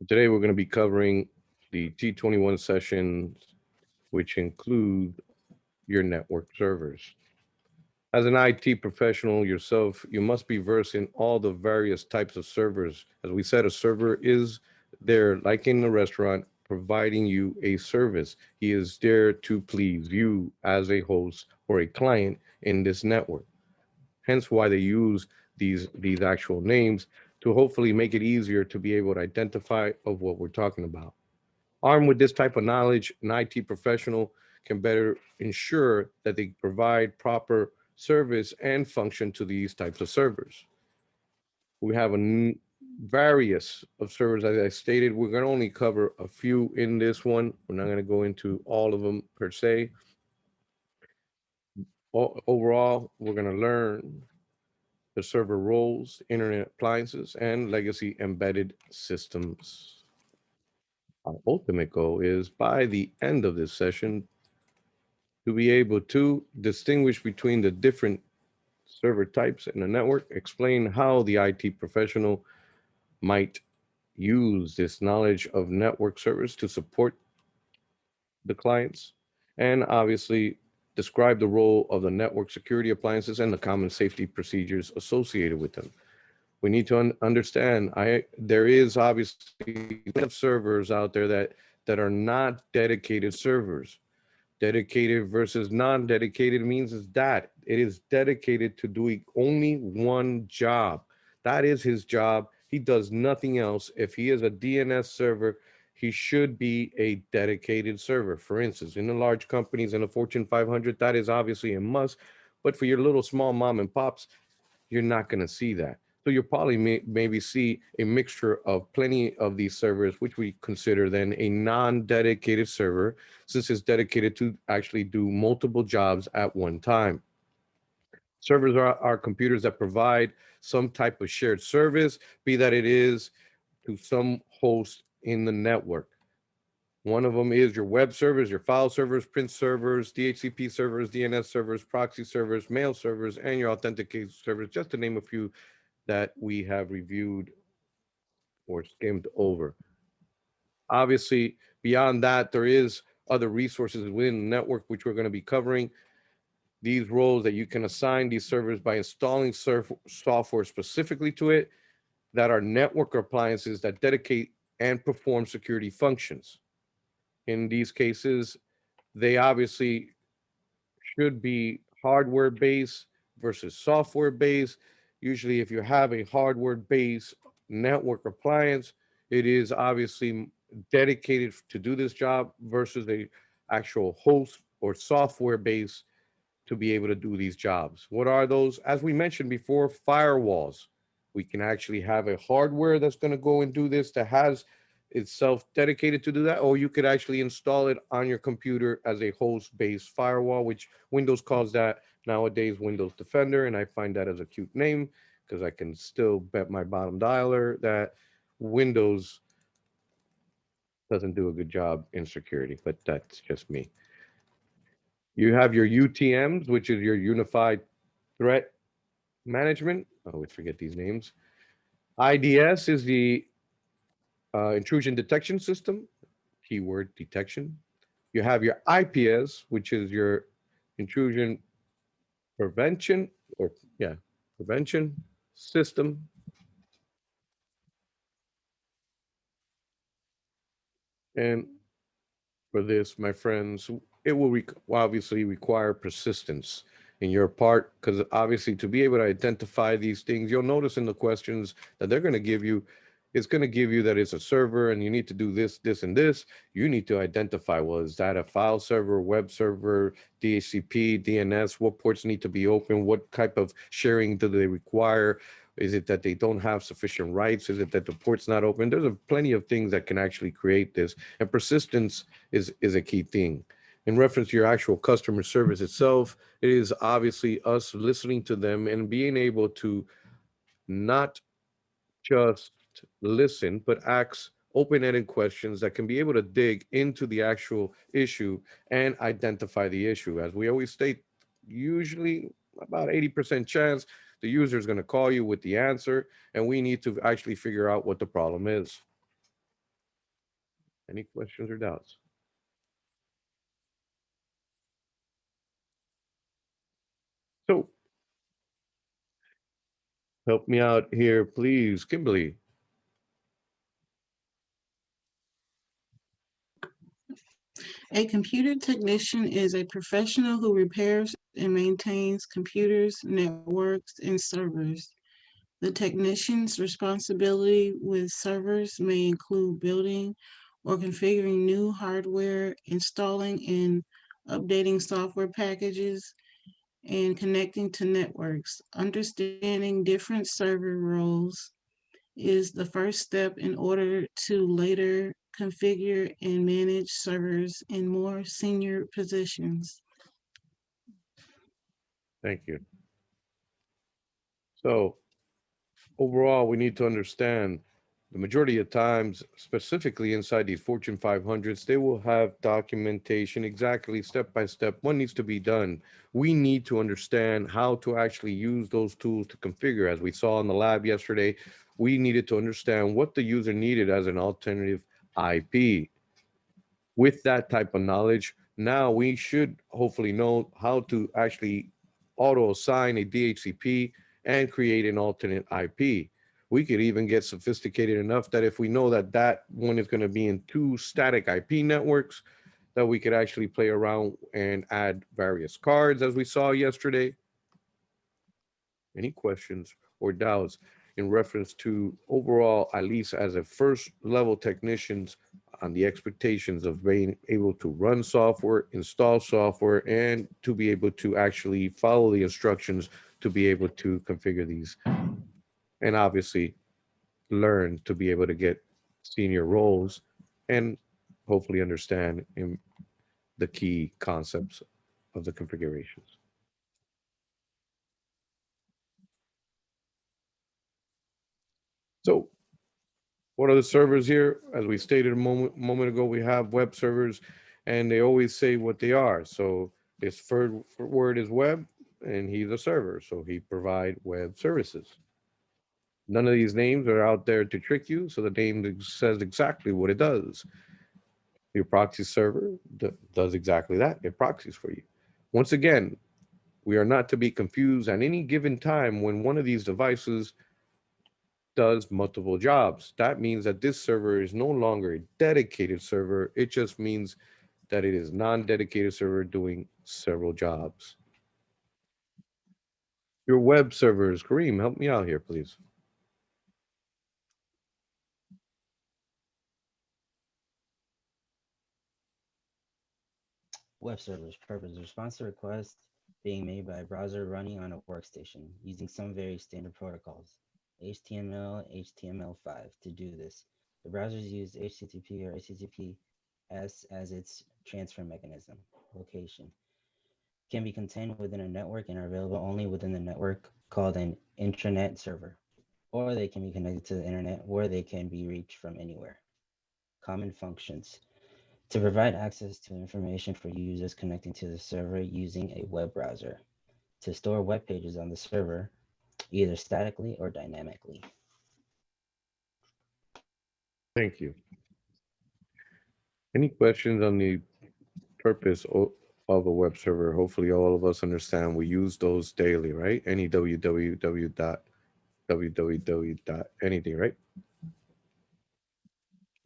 Today we're going to be covering the T-21 sessions, which include your network servers. As an IT professional yourself, you must be versed in all the various types of servers. As we said, a server is there, like in a restaurant, providing you a service. He is there to please you as a host or a client in this network. Hence why they use these actual names to hopefully make it easier to be able to identify of what we're talking about. Armed with this type of knowledge, an IT professional can better ensure that they provide proper service and function to these types of servers. We have various of servers, as I stated. We're going to only cover a few in this one. We're not going to go into all of them per se. Overall, we're going to learn the server roles, internet appliances, and legacy embedded systems. Our ultimate goal is by the end of this session to be able to distinguish between the different server types in the network, explain how the IT professional might use this knowledge of network servers to support the clients, and obviously describe the role of the network security appliances and the common safety procedures associated with them. We need to understand there is obviously servers out there that are not dedicated servers. Dedicated versus non-dedicated means is that it is dedicated to doing only one job. That is his job. He does nothing else. If he is a DNS server, he should be a dedicated server. For instance, in the large companies in the Fortune 500, that is obviously a must. But for your little small mom and pops, you're not going to see that. So you'll probably maybe see a mixture of plenty of these servers, which we consider then a non-dedicated server, since it's dedicated to actually do multiple jobs at one time. Servers are computers that provide some type of shared service, be that it is to some host in the network. One of them is your web servers, your file servers, print servers, DHCP servers, DNS servers, proxy servers, mail servers, and your authentication servers, just to name a few that we have reviewed or skimmed over. Obviously, beyond that, there is other resources within the network, which we're going to be covering. These roles that you can assign these servers by installing software specifically to it that are network appliances that dedicate and perform security functions. In these cases, they obviously should be hardware based versus software based. Usually, if you have a hardware based network appliance, it is obviously dedicated to do this job versus a actual host or software base to be able to do these jobs. What are those? As we mentioned before, firewalls. We can actually have a hardware that's going to go and do this that has itself dedicated to do that, or you could actually install it on your computer as a host-based firewall, which Windows calls that nowadays Windows Defender, and I find that as a cute name because I can still bet my bottom dollar that Windows doesn't do a good job in security, but that's just me. You have your UTMs, which is your Unified Threat Management. I always forget these names. IDS is the Intrusion Detection System, keyword detection. You have your IPS, which is your intrusion prevention or yeah, prevention system. And for this, my friends, it will obviously require persistence in your part because obviously to be able to identify these things, you'll notice in the questions that they're going to give you, it's going to give you that it's a server and you need to do this, this, and this. You need to identify, well, is that a file server, web server, DHCP, DNS? What ports need to be open? What type of sharing do they require? Is it that they don't have sufficient rights? Is it that the port's not open? There's plenty of things that can actually create this. And persistence is a key thing. In reference to your actual customer service itself, it is obviously us listening to them and being able to not just listen, but ask open-ended questions that can be able to dig into the actual issue and identify the issue. As we always state, usually about 80% chance the user is going to call you with the answer, and we need to actually figure out what the problem is. Any questions or doubts? So help me out here, please, Kimberly. A computer technician is a professional who repairs and maintains computers, networks, and servers. The technician's responsibility with servers may include building or configuring new hardware, installing and updating software packages, and connecting to networks. Understanding different server roles is the first step in order to later configure and manage servers in more senior positions. Thank you. So overall, we need to understand the majority of times, specifically inside these Fortune 500s, they will have documentation exactly step by step what needs to be done. We need to understand how to actually use those tools to configure. As we saw in the lab yesterday, we needed to understand what the user needed as an alternative IP. With that type of knowledge, now we should hopefully know how to actually auto assign a DHCP and create an alternate IP. We could even get sophisticated enough that if we know that that one is going to be in two static IP networks, that we could actually play around and add various cards as we saw yesterday. Any questions or doubts in reference to overall, at least as a first level technicians, on the expectations of being able to run software, install software, and to be able to actually follow the instructions to be able to configure these, and obviously learn to be able to get senior roles and hopefully understand in the key concepts of the configurations. So what are the servers here? As we stated a moment ago, we have web servers, and they always say what they are. So his third word is web, and he's a server, so he provide web services. None of these names are out there to trick you, so the name says exactly what it does. Your proxy server does exactly that. It proxies for you. Once again, we are not to be confused at any given time when one of these devices does multiple jobs. That means that this server is no longer a dedicated server. It just means that it is non-dedicated server doing several jobs. Your web servers, Kareem, help me out here, please. Web servers purpose response to requests being made by a browser running on a workstation using some very standard protocols. HTML, HTML5 to do this. The browsers use HTTP or HTTPS as its transfer mechanism. Location can be contained within a network and are available only within the network called an intranet server. Or they can be connected to the internet where they can be reached from anywhere. Common functions to provide access to information for users connecting to the server using a web browser, to store web pages on the server, either statically or dynamically. Thank you. Any questions on the purpose of a web server? Hopefully, all of us understand we use those daily, right? Any www dot www dot anything, right?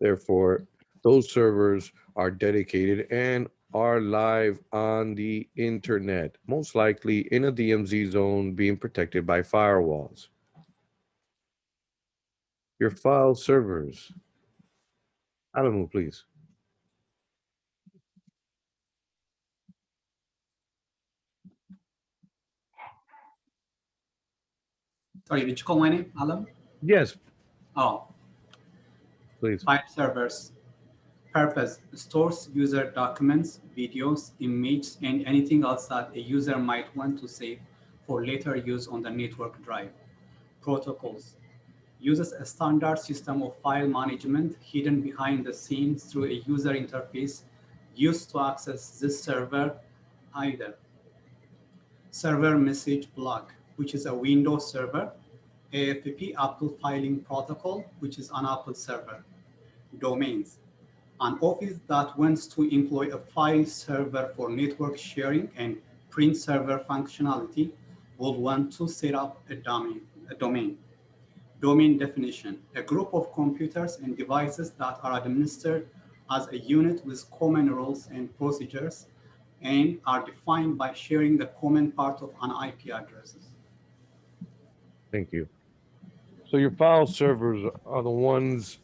Therefore, those servers are dedicated and are live on the internet, most likely in a DMZ zone being protected by firewalls. Your file servers. Alamu, please. Sorry, did you call my name, Alam? Yes, Oh, please. file servers. Purpose stores user documents, videos, images, and anything else that a user might want to save for later use on the network drive. Protocols uses a standard system of file management hidden behind the scenes through a user interface used to access this server, either server message block, which is a Windows server, AFP Apple filing protocol, which is an Apple server, domains, An office that wants to employ a file server for network sharing and print server functionality will want to set up a domain. Domain definition: a group of computers and devices that are administered as a unit with common rules and procedures and are defined by sharing the common part of an IP addresses. Thank you. So your file servers are the ones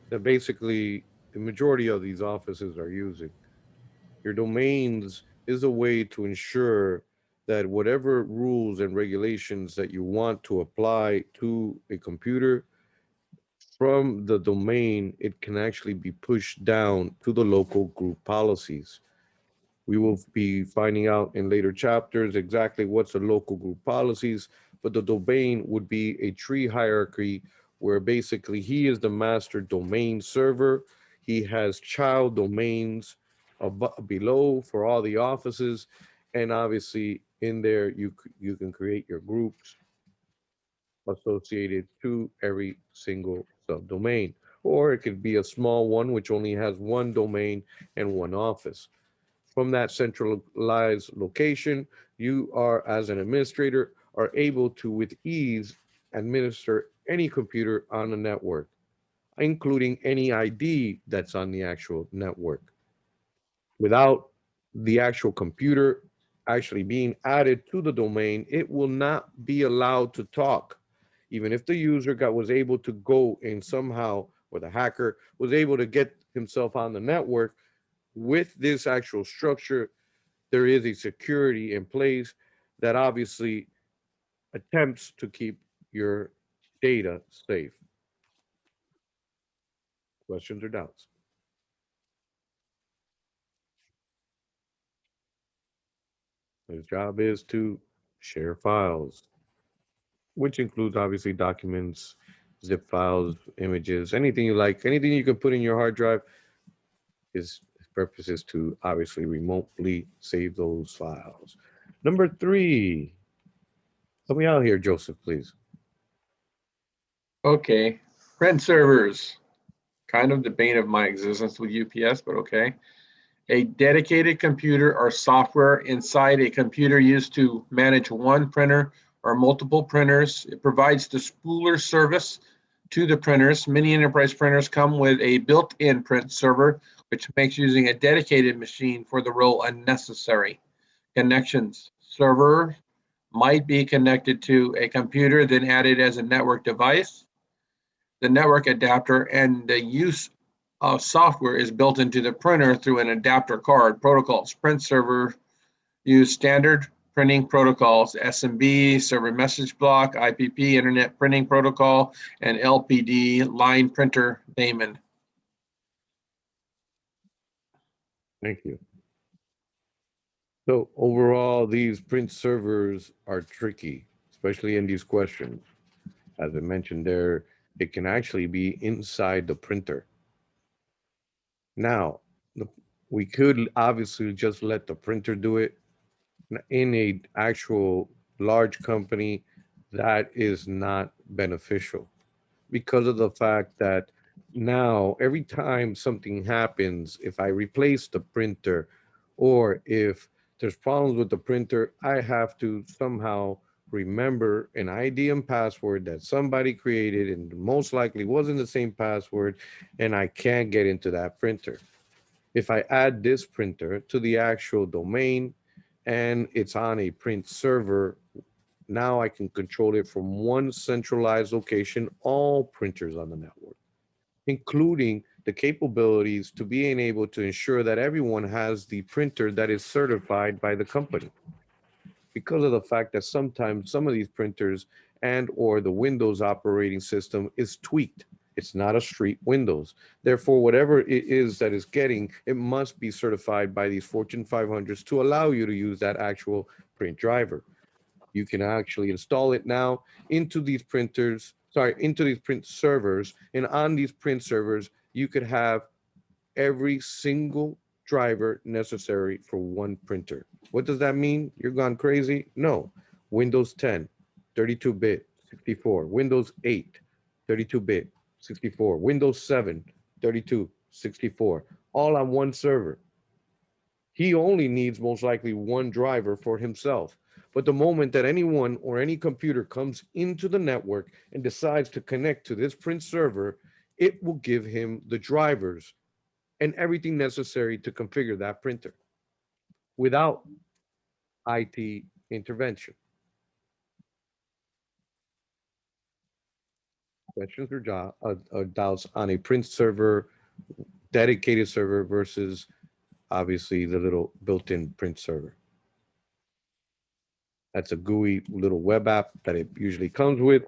that basically the majority of these offices are using. Your domains is a way to ensure that whatever rules and regulations that you want to apply to a computer from the domain, it can actually be pushed down to the local group policies. We will be finding out in later chapters exactly what's the local group policies, but the domain would be a tree hierarchy where basically he is the master domain server. He has child domains below for all the offices. And obviously in there, you can create your groups associated to every single subdomain. Or it could be a small one, which only has one domain and one office. From that centralized location, you are, as an administrator, are able to, with ease, administer any computer on the network, including any ID that's on the actual network. Without the actual computer actually being added to the domain, it will not be allowed to talk. Even if the user was able to go and somehow, or the hacker was able to get himself on the network, with this actual structure, there is a security in place that obviously attempts to keep your data safe. Questions or doubts? His job is to share files, which includes obviously documents, zip files, images, anything you like, anything you can put in your hard drive. His purpose is to obviously remotely save those files. Number 3. Help me out here, Joseph, please. Okay, print servers, kind of the bane of my existence with UPS, but okay. A dedicated computer or software inside a computer used to manage one printer or multiple printers. It provides the spooler service to the printers. Many enterprise printers come with a built-in print server, which makes using a dedicated machine for the role unnecessary. Connections: server might be connected to a computer, then added as a network device. The network adapter and the use of software is built into the printer through an adapter card. Protocols: print server use standard printing protocols, SMB, server message block, IPP, internet printing protocol, and LPD, line printer daemon. Thank you. So overall, these print servers are tricky, especially in these questions. As I mentioned there, it can actually be inside the printer. Now, we could obviously just let the printer do it. In a actual large company, that is not beneficial because of the fact that now every time something happens, if I replace the printer or if there's problems with the printer, I have to somehow remember an ID and password that somebody created and most likely wasn't the same password, and I can't get into that printer. If I add this printer to the actual domain and it's on a print server, now I can control it from one centralized location, all printers on the network, including the capabilities to being able to ensure that everyone has the printer that is certified by the company. Because of the fact that sometimes some of these printers and or the Windows operating system is tweaked. It's not a street Windows. Therefore, whatever it is that is getting, it must be certified by these Fortune 500s to allow you to use that actual print driver. You can actually install it now into these printers, into these print servers. And on these print servers, you could have every single driver necessary for one printer. What does that mean? You're gone crazy? No. Windows 10, 32-bit, 64. Windows 8, 32-bit, 64. Windows 7, 32, 64, all on one server. He only needs most likely one driver for himself. But the moment that anyone or any computer comes into the network and decides to connect to this print server, it will give him the drivers and everything necessary to configure that printer without IT intervention. Questions or doubts on a print server, dedicated server versus obviously the little built-in print server? That's a GUI little web app that it usually comes with.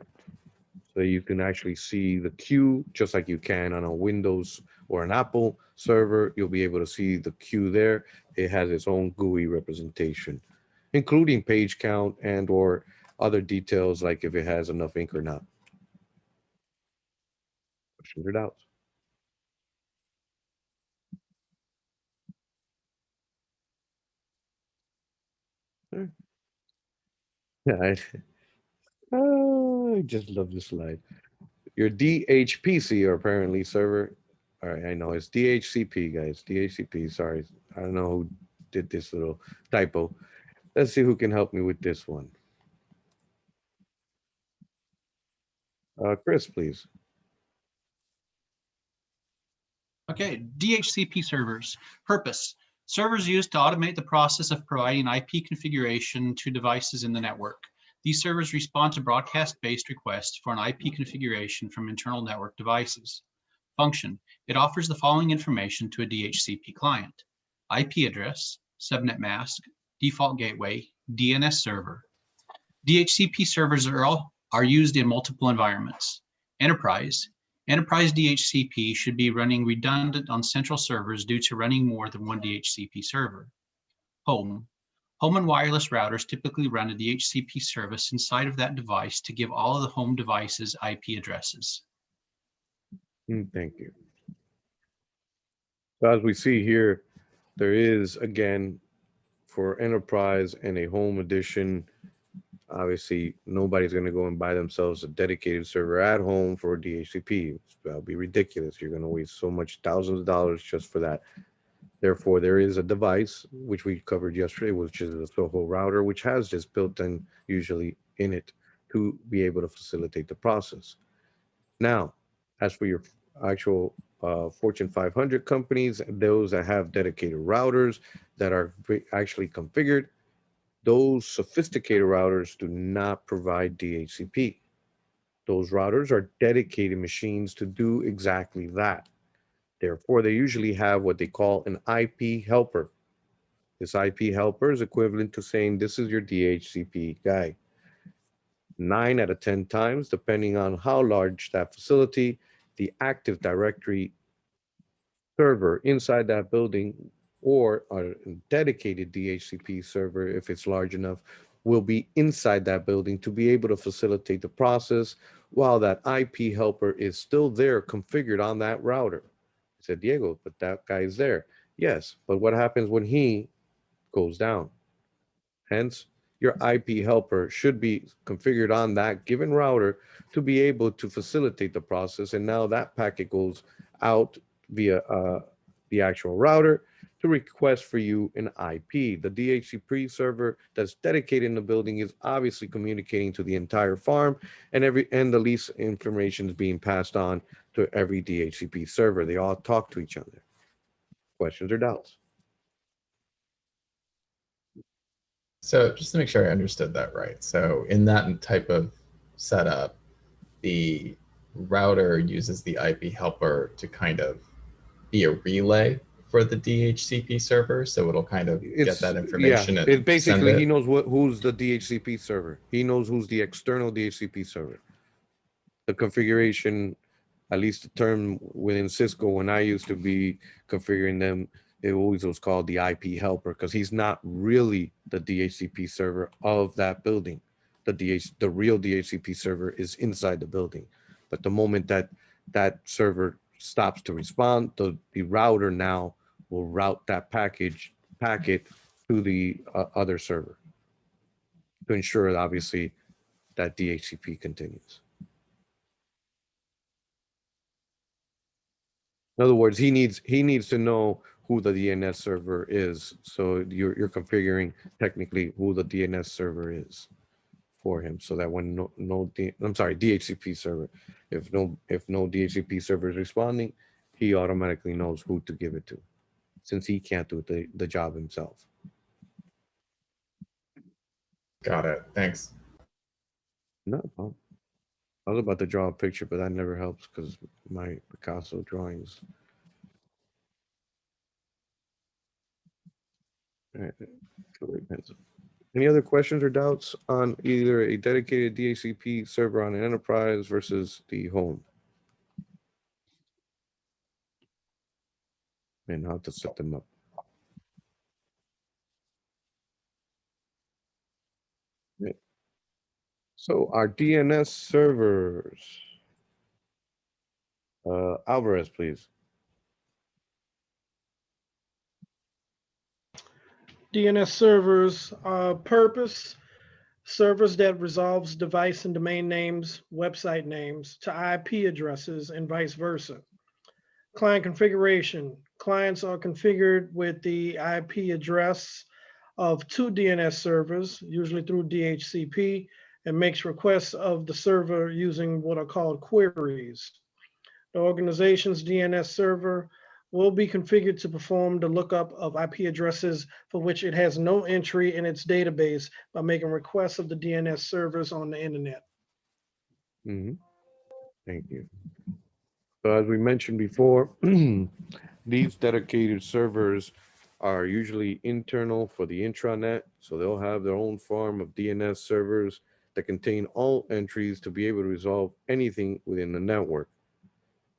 So you can actually see the queue just like you can on a Windows or an Apple server. You'll be able to see the queue there. It has its own GUI representation, including page count and or other details like if it has enough ink or not. Questions or doubts? Yeah, I just love this slide. Your DHPC or apparently server. All right, I know it's DHCP, guys. DHCP. Sorry, I don't know who did this little typo. Let's see who can help me with this one. Chris, please. Okay, DHCP servers. Purpose. Servers used to automate the process of providing IP configuration to devices in the network. These servers respond to broadcast-based requests for an IP configuration from internal network devices. Function. It offers the following information to a DHCP client: IP address, subnet mask, default gateway, DNS server. DHCP servers are used in multiple environments. Enterprise. Enterprise DHCP should be running redundant on central servers due to running more than one DHCP server. Home. Home and wireless routers typically run a DHCP service inside of that device to give all of the home devices IP addresses. Thank you. So as we see here, there is, again, for enterprise and a home edition, obviously nobody's going to go and buy themselves a dedicated server at home for DHCP. That'll be ridiculous. You're going to waste so much, thousands of dollars just for that. Therefore, there is a device, which we covered yesterday, which is a Soho router, which has this built in usually in it to be able to facilitate the process. Now, as for your actual Fortune 500 companies, those that have dedicated routers that are actually configured, those sophisticated routers do not provide DHCP. Those routers are dedicated machines to do exactly that. Therefore, they usually have what they call an IP helper. This IP helper is equivalent to saying, this is your DHCP guy. 9 out of 10 times, depending on how large that facility, the Active Directory server inside that building or a dedicated DHCP server, if it's large enough, will be inside that building to be able to facilitate the process while that IP helper is still there configured on that router. I said, Diego, but that guy's there. Yes, but what happens when he goes down? Hence, your IP helper should be configured on that given router to be able to facilitate the process. And now that packet goes out via the actual router to request for you an IP. The DHCP server that's dedicated in the building is obviously communicating to the entire farm, and the lease information is being passed on to every DHCP server. They all talk to each other. Questions or doubts? So just to make sure I understood that right. So in that type of setup, the router uses the IP helper to kind of be a relay for the DHCP server. So it'll kind of get that information and it basically, send it. he knows who's the DHCP server. He knows who's the external DHCP server. The configuration, at least the term within Cisco, when I used to be configuring them, it always was called the IP helper because he's not really the DHCP server of that building. The real DHCP server is inside the building. But the moment that that server stops to respond, the router now will route that packet to the other server to ensure, obviously, that DHCP continues. In other words, he needs to know who the DNS server is. So you're configuring technically who the DNS server is for him, so that when DHCP server, if no DHCP server is responding, he automatically knows who to give it to, since he can't do the job himself. Got it. Thanks. No problem. I was about to draw a picture, but that never helps because my Picasso drawings. All right. Colored pencil. Any other questions or doubts on either a dedicated DHCP server on an enterprise versus the home? And how to set them up. Right. So our DNS servers. Alvarez, please. DNS servers, purpose, servers that resolves device and domain names, website names to IP addresses and vice versa. Client configuration, clients are configured with the IP address of 2 DNS servers, usually through DHCP, and makes requests of the server using what are called queries. The organization's DNS server will be configured to perform the lookup of IP addresses for which it has no entry in its database by making requests of the DNS servers on the internet. Mm-hmm. Thank you. So as we mentioned before, these dedicated servers are usually internal for the intranet. So they'll have their own farm of DNS servers that contain all entries to be able to resolve anything within the network.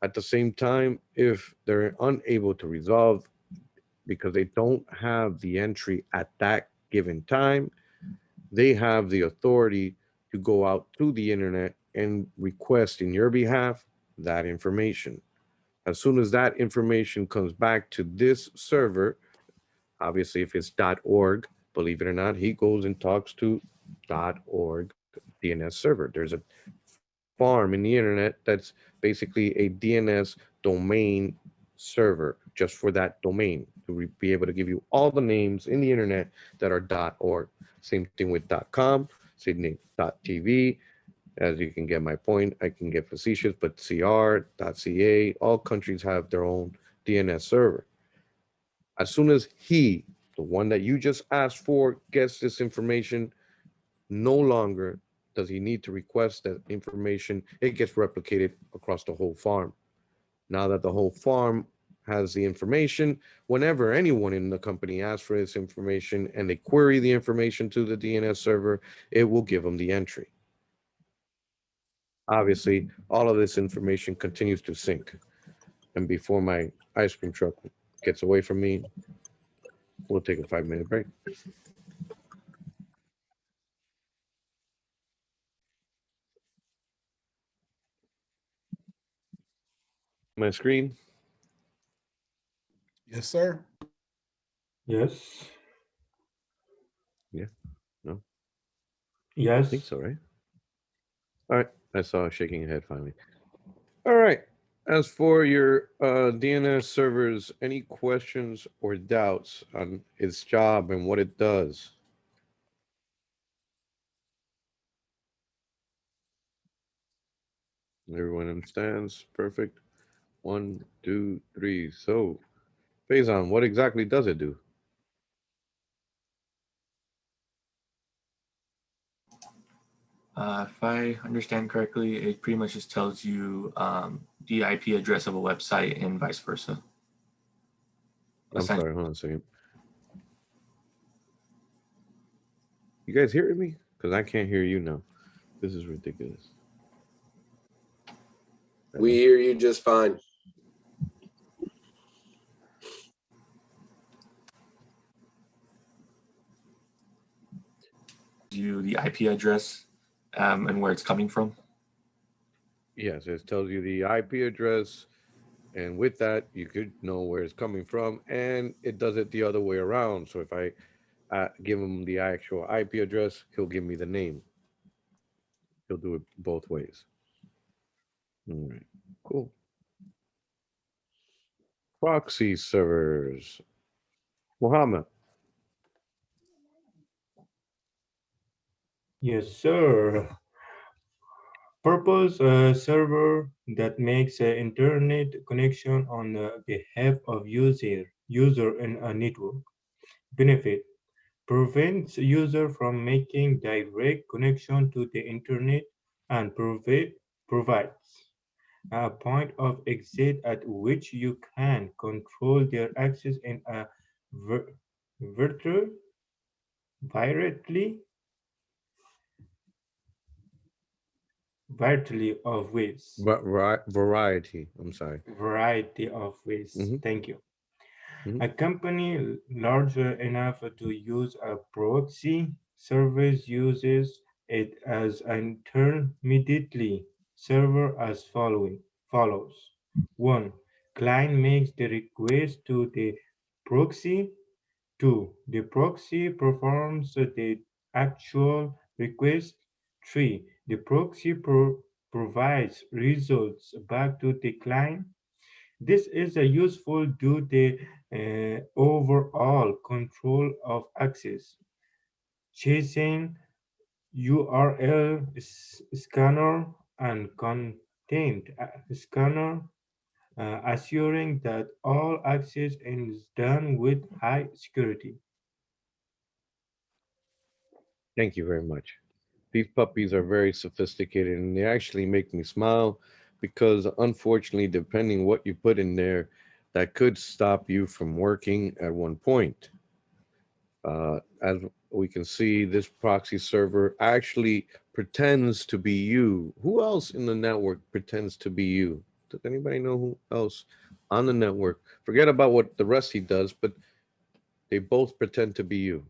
At the same time, if they're unable to resolve because they don't have the entry at that given time, they have the authority to go out to the internet and request in your behalf that information. As soon as that information comes back to this server, obviously if it's .org, believe it or not, he goes and talks to .org DNS server. There's a farm in the internet that's basically a DNS domain server just for that domain to be able to give you all the names in the internet that are .org. Same thing with .com, same thing .tv. As you can get my point, I can get facetious, but .cr, .ca, all countries have their own DNS server. As soon as he, the one that you just asked for, gets this information, no longer does he need to request that information. It gets replicated across the whole farm. Now that the whole farm has the information, whenever anyone in the company asks for this information and they query the information to the DNS server, it will give them the entry. Obviously, all of this information continues to sync. And before my ice cream truck gets away from me, we'll take a 5-minute break. My screen. Yes, sir. Yes. Yeah. No. Yes. I think so, right? All right. I saw her shaking her head finally. All right. As for your DNS servers, any questions or doubts on its job and what it does? Everyone understands? Perfect. 1, 2, 3. So, Faison, what exactly does it do? If I understand correctly, it pretty much just tells you the IP address of a website and vice versa. I'm sorry, hold on a second. You guys hearing me? Because I can't hear you now. This is ridiculous. We hear you just fine. You the IP address and where it's coming from. Yes, it tells you the IP address, and with that, you could know where it's coming from, and it does it the other way around. So if I give him the actual IP address, he'll give me the name. He'll do it both ways. All right, cool. Proxy servers. Muhammad. Yes, sir. Purpose a server that makes an internet connection on the behalf of user in a network. Benefit prevents user from making direct connection to the internet and provides a point of exit at which you can control their access in a virtual variety variety of ways. Variety. I'm sorry. Variety of ways. Hmm. Thank you. Hmm. A company large enough to use a proxy service uses it as an intermediate server as follows. 1. Client makes the request to the proxy. 2. The proxy performs the actual request. 3. The proxy provides results back to the client. This is a useful due to the overall control of access, chasing URL scanner and content scanner, assuring that all access is done with high security. Thank you very much. These puppies are very sophisticated and they actually make me smile because unfortunately, depending what you put in there, that could stop you from working at one point. As we can see, this proxy server actually pretends to be you. Who else in the network pretends to be you? Does anybody know who else on the network? Forget about what the rest he does, but they both pretend to be you.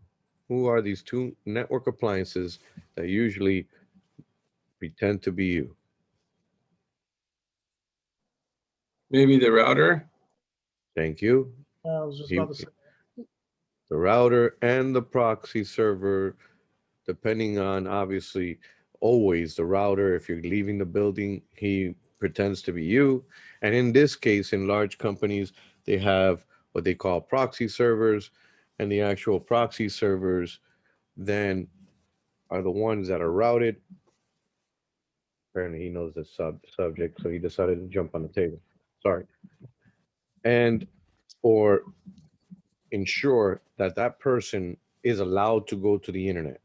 Who are these two network appliances that usually pretend to be you? Maybe the router. Thank you. I was just He, about to say, the router and the proxy server, depending on obviously always the router. If you're leaving the building, he pretends to be you. And in this case, in large companies, they have what they call proxy servers, and the actual proxy servers then are the ones that are routed. Apparently, he knows the subject, so he decided to jump on the table. Sorry. And or ensure that that person is allowed to go to the internet.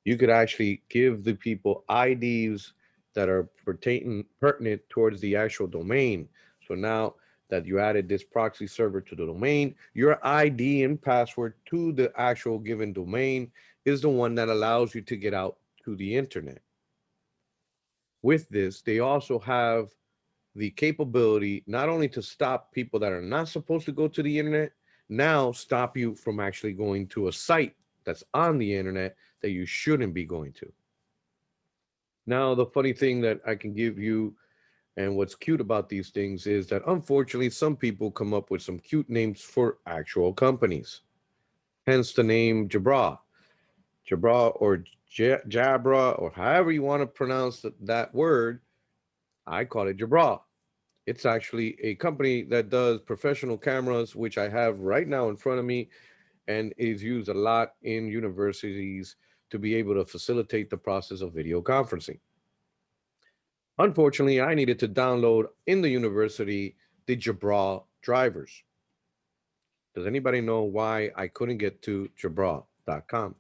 You could actually give the people IDs that are pertinent towards the actual domain. So now that you added this proxy server to the domain, your ID and password to the actual given domain is the one that allows you to get out to the internet. With this, they also have the capability not only to stop people that are not supposed to go to the internet, now stop you from actually going to a site that's on the internet that you shouldn't be going to. Now, the funny thing that I can give you and what's cute about these things is that unfortunately, some people come up with some cute names for actual companies. Hence the name Jabra. Jabra or Jabra, or however you want to pronounce that word, I call it Jabra. It's actually a company that does professional cameras, which I have right now in front of me, and is used a lot in universities to be able to facilitate the process of video conferencing. Unfortunately, I needed to download in the university the Jabra drivers. Does anybody know why I couldn't get to Jabra.com?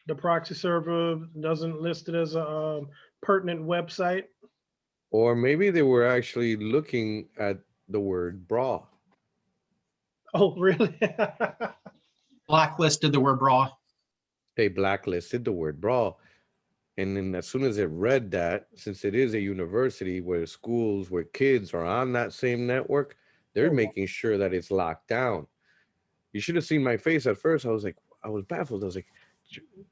the proxy server doesn't list it as a pertinent website. Or maybe they were actually looking at the word bra. Oh, really? Blacklisted the word bra. They blacklisted the word bra. And then as soon as it read that, since it is a university where schools, where kids are on that same network, they're Oh, wow. making sure that it's locked down. You should have seen my face at first. I was like, I was baffled. I was like,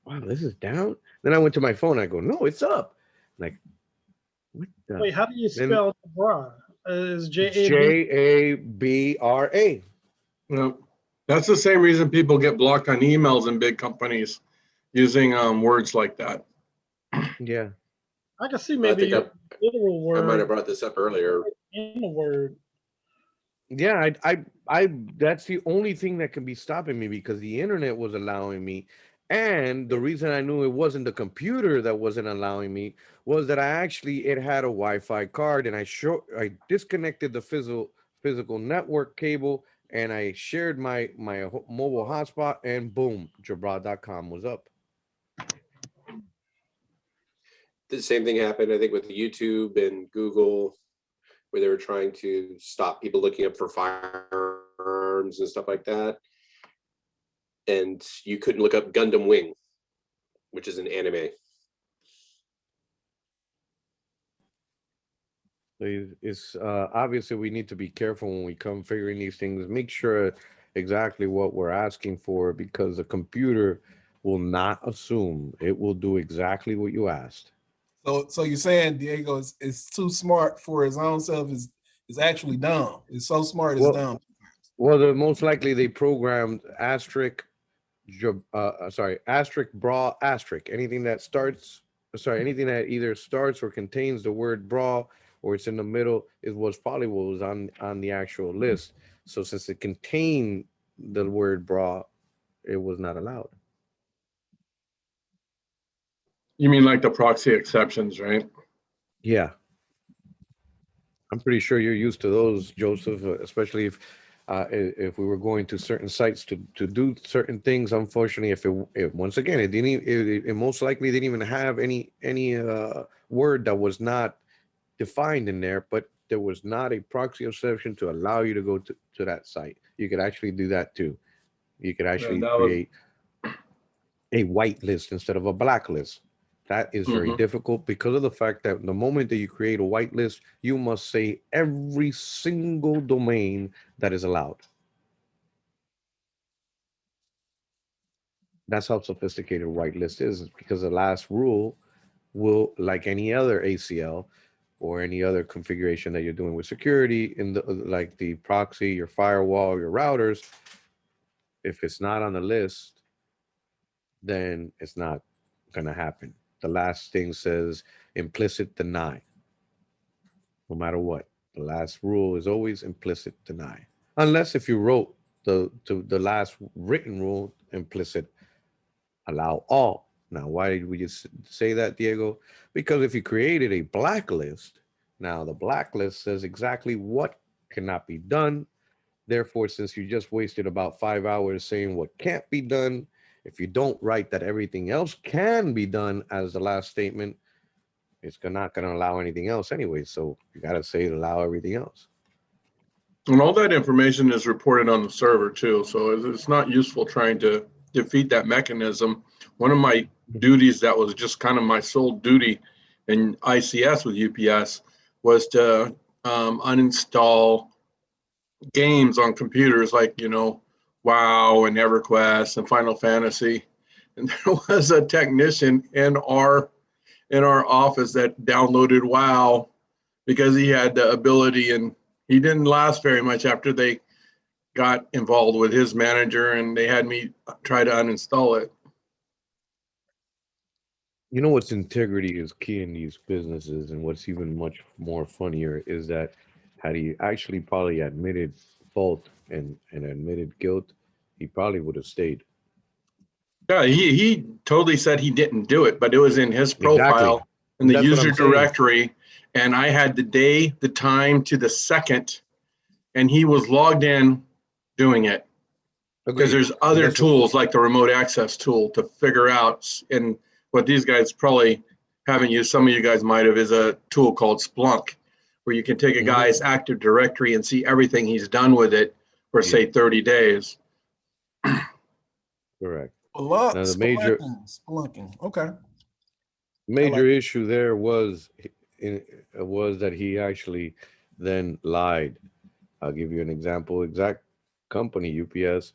wow, this is down. Then I went to my phone. I go, no, it's up. Like, what the? Wait, how do you Then spell Jabra? Is J-A-B? Jabra. No, that's the same reason people get blocked on emails in big companies using words like that. Yeah. I can see I maybe think a literal I might have word brought this up earlier. in the word. Yeah, I that's the only thing that can be stopping me because the internet was allowing me. And the reason I knew it wasn't the computer that wasn't allowing me was that it had a Wi-Fi card and I disconnected the physical network cable and I shared my mobile hotspot and boom, Jabra.com was up. The same thing happened, I think, with YouTube and Google, where they were trying to stop people looking up for firearms and stuff like that. And you couldn't look up Gundam Wing, which is an anime. It's obviously we need to be careful when we come figuring these things. Make sure exactly what we're asking for because the computer will not assume. It will do exactly what you asked. So you're saying Diego is too smart for his own self is actually dumb. It's so smart it's dumb. Well, most likely they programmed asterisk, asterisk, bra, asterisk. Anything that either starts or contains the word bra or it's in the middle was probably what was on the actual list. So since it contained the word bra, it was not allowed. You mean like the proxy exceptions, right? Yeah. I'm pretty sure you're used to those, Joseph, especially if we were going to certain sites to do certain things. Unfortunately, if it once again, it most likely didn't even have any word that was not defined in there, but there was not a proxy exception to allow you to go to that site. You could actually do that too. You could actually create a white list instead of a black list. That is very difficult because of the fact that the moment that you create a white list, you must say every single domain that is allowed. That's how sophisticated whitelist is because the last rule will, like any other ACL or any other configuration that you're doing with security in like the proxy, your firewall, your routers, if it's not on the list, then it's not going to happen. The last thing says implicit deny. No matter what, the last rule is always implicit deny, unless if you wrote the last written rule implicit allow all. Now, why did we just say that, Diego? Because if you created a blacklist, now the blacklist says exactly what cannot be done. Therefore, since you just wasted about 5 hours saying what can't be done, if you don't write that everything else can be done as the last statement, it's not going to allow anything else anyway. So you got to say allow everything else. And all that information is reported on the server too. So it's not useful trying to defeat that mechanism. One of my duties that was just kind of my sole duty in ICS with UPS was to uninstall games on computers like, WoW and EverQuest and Final Fantasy. And there was a technician in our office that downloaded WoW because he had the ability, and he didn't last very much after they got involved with his manager and they had me try to uninstall it. You know what's integrity is key in these businesses, and what's even much more funnier is that had he actually probably admitted fault and admitted guilt, he probably would have stayed. Yeah, he totally said he didn't do it, but it was in his profile in the user directory, and I had the day, the time to the second, and he was logged in doing it. Because there's other tools like the remote access tool to figure out, and what these guys probably haven't used, some of you guys might have, is a tool called Splunk, where you can take a guy's Active Directory and see everything he's done with it for say 30 days. Correct. Now the major Splunking. Okay. Major issue there was that he actually then lied. I'll give you an example. Exact company, UPS,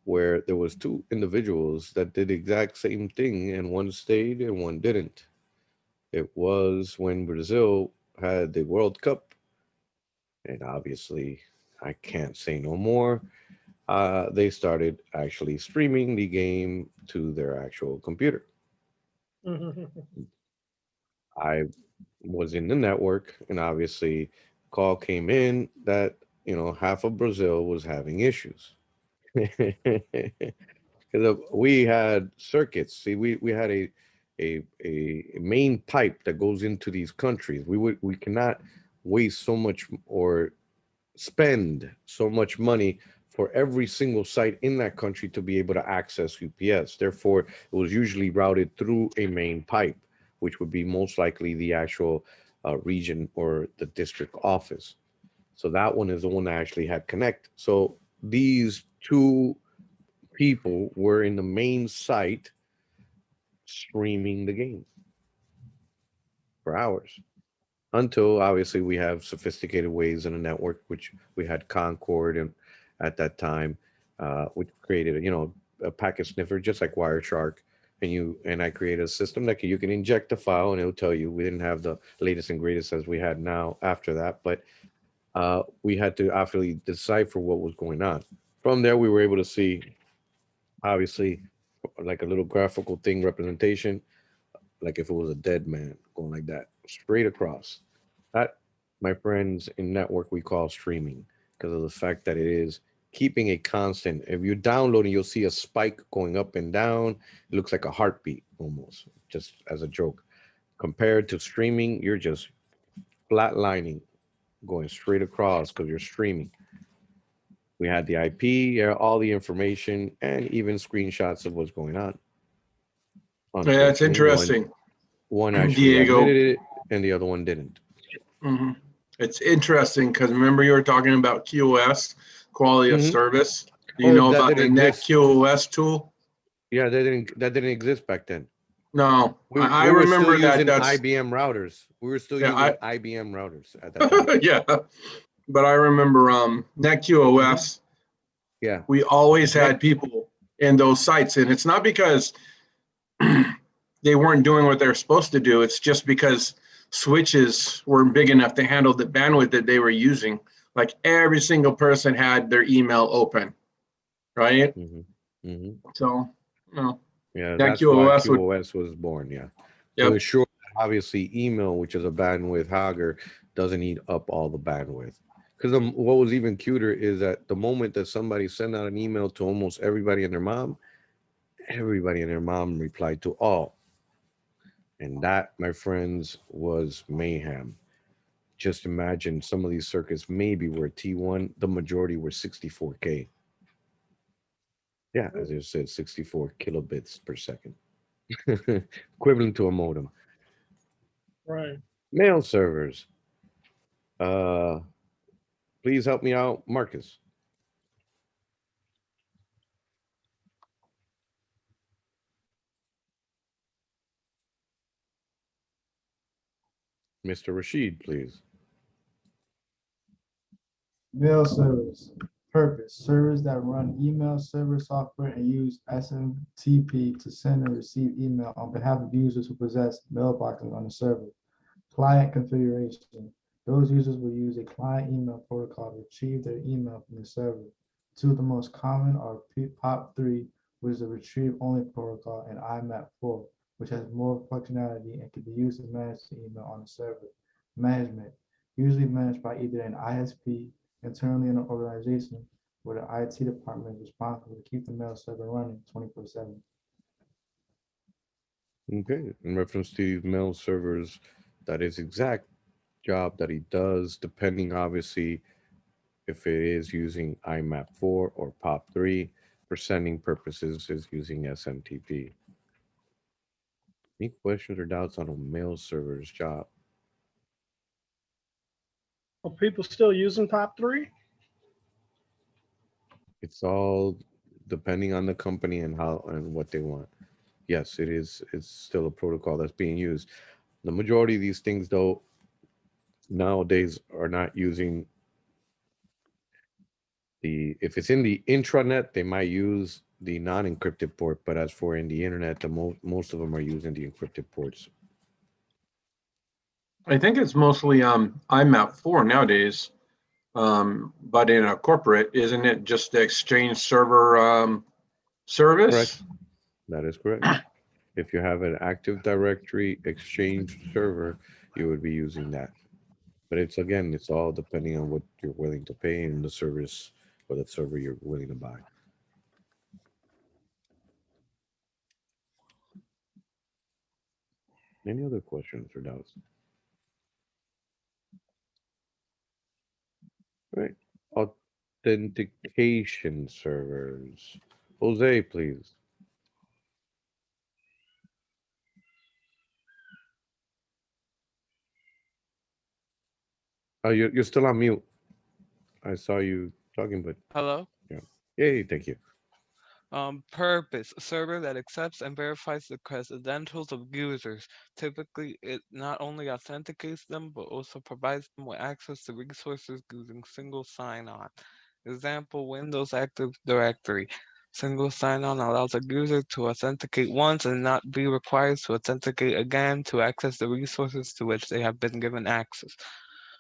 where there was two individuals that did the exact same thing, and one stayed and one didn't. It was when Brazil had the World Cup, and obviously I can't say no more. They started actually streaming the game to their actual computer. I was in the network, and obviously call came in that half of Brazil was having issues. Because we had circuits. See, we had a main pipe that goes into these countries. We cannot waste so much or spend so much money for every single site in that country to be able to access UPS. Therefore, it was usually routed through a main pipe, which would be most likely the actual region or the district office. So that one is the one that actually had connect. So these two people were in the main site streaming the game for hours until obviously we have sophisticated ways in a network, which we had Concord and at that time, which created a packet sniffer just like Wireshark. And I created a system that you can inject a file and it'll tell you. We didn't have the latest and greatest as we had now after that, but we had to actually decipher what was going on. From there, we were able to see, obviously, like a little graphical thing representation, like if it was a dead man going like that, straight across. That, my friends, in network, we call streaming because of the fact that it is keeping a constant. If you're downloading, you'll see a spike going up and down. It looks like a heartbeat almost, just as a joke. Compared to streaming, you're just flatlining, going straight across because you're streaming. We had the IP, all the information, and even screenshots of what's going on. Yeah, it's interesting. One actually Diego, admitted it, and the other one didn't. Mm-hmm. It's interesting because remember you were talking about QoS, quality of service. Do you know about the NetQoS tool? Yeah, that didn't exist back then. No, I remember that. That's IBM routers. We were still using IBM routers at that time. Yeah, but I remember NetQoS. Yeah, we always had people in those sites, and it's not because they weren't doing what they're supposed to do. It's just because switches weren't big enough to handle the bandwidth that they were using. Like every single person had their email open, right? So, yeah, that's why QoS was born. Yeah, to ensure that obviously email, which is a bandwidth hogger, doesn't eat up all the bandwidth. Because what was even cuter is that the moment that somebody sent out an email to almost everybody and their mom replied to all. And that, my friends, was mayhem. Just imagine some of these circuits maybe were T1, the majority were 64K. Yeah, as I said, 64 kilobits per second. Equivalent to a modem. Right. Mail servers. Please help me out, Marcus. Mr. Rashid, please. Mail servers. Purpose. Servers that run email server software and use SMTP to send and receive email on behalf of users who possess mailboxes on the server. Client configuration. Those users will use a client email protocol to retrieve their email from the server. Two of the most common are POP3, which is a retrieve-only protocol, and IMAP4, which has more functionality and can be used to manage the email on the server. Management. Usually managed by either an ISP, internally in an organization, where the IT department is responsible to keep the mail server running 24/7. Okay, in reference to these mail servers, that is exact job that he does, depending obviously if it is using IMAP4 or POP3. For sending purposes is using SMTP. Any questions or doubts on a mail server's job? Are people still using POP3? It's all depending on the company and how and what they want. Yes, it is. It's still a protocol that's being used. The majority of these things, though, nowadays are not using if it's in the intranet, they might use the non-encrypted port, but as for in the internet, most of them are using the encrypted ports. I think it's mostly IMAP4 nowadays, but in a corporate, isn't it just the Exchange server service? Correct. That is correct. If you have an Active Directory Exchange server, you would be using that. But it's again, it's all depending on what you're willing to pay and the service or the server you're willing to buy. Any other questions or doubts? Right. Authentication servers. Jose, please. Oh, you're still on mute. I saw you talking, but Hello? yeah. Yay, thank you. Purpose, a server that accepts and verifies the credentials of users. Typically, it not only authenticates them, but also provides them with access to resources using single sign-on. Example, Windows Active Directory. Single sign-on allows a user to authenticate once and not be required to authenticate again to access the resources to which they have been given access.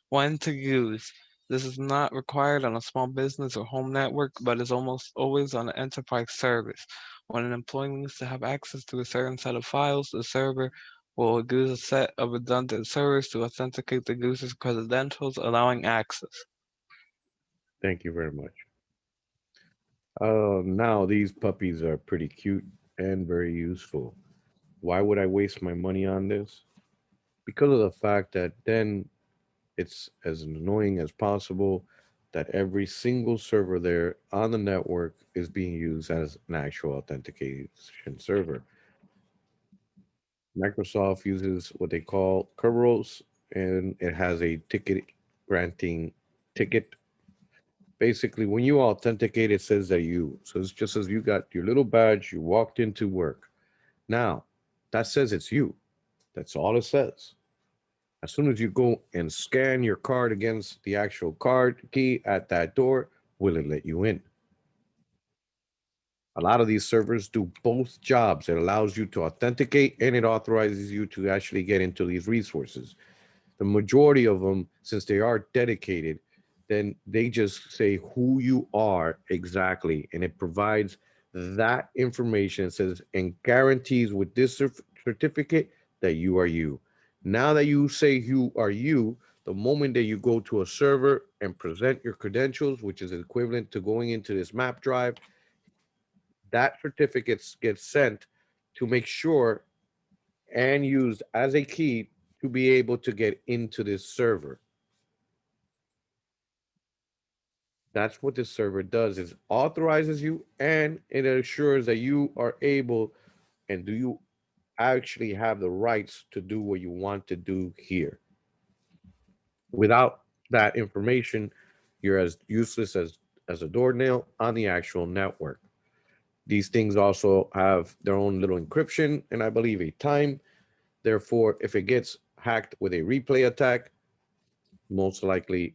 When to use. This is not required on a small business or home network, but is almost always on an enterprise service. When an employee needs to have access to a certain set of files, the server will use a set of redundant servers to authenticate the user's credentials, allowing access. Thank you very much. Now these puppies are pretty cute and very useful. Why would I waste my money on this? Because of the fact that then it's as annoying as possible that every single server there on the network is being used as an actual authentication server. Microsoft uses what they call Kerberos, and it has a ticket granting ticket. Basically, when you authenticate, it says that you. So it's just as you got your little badge, you walked into work. Now, that says it's you. That's all it says. As soon as you go and scan your card against the actual card key at that door, will it let you in? A lot of these servers do both jobs. It allows you to authenticate and it authorizes you to actually get into these resources. The majority of them, since they are dedicated, then they just say who you are exactly, and it provides that information. It says and guarantees with this certificate that you are you. Now that you say you are you, the moment that you go to a server and present your credentials, which is equivalent to going into this map drive, that certificate gets sent to make sure and used as a key to be able to get into this server. That's what this server does, is authorizes you and it assures that you are able and do you actually have the rights to do what you want to do here. Without that information, you're as useless as a doornail on the actual network. These things also have their own little encryption and I believe a time. Therefore, if it gets hacked with a replay attack, most likely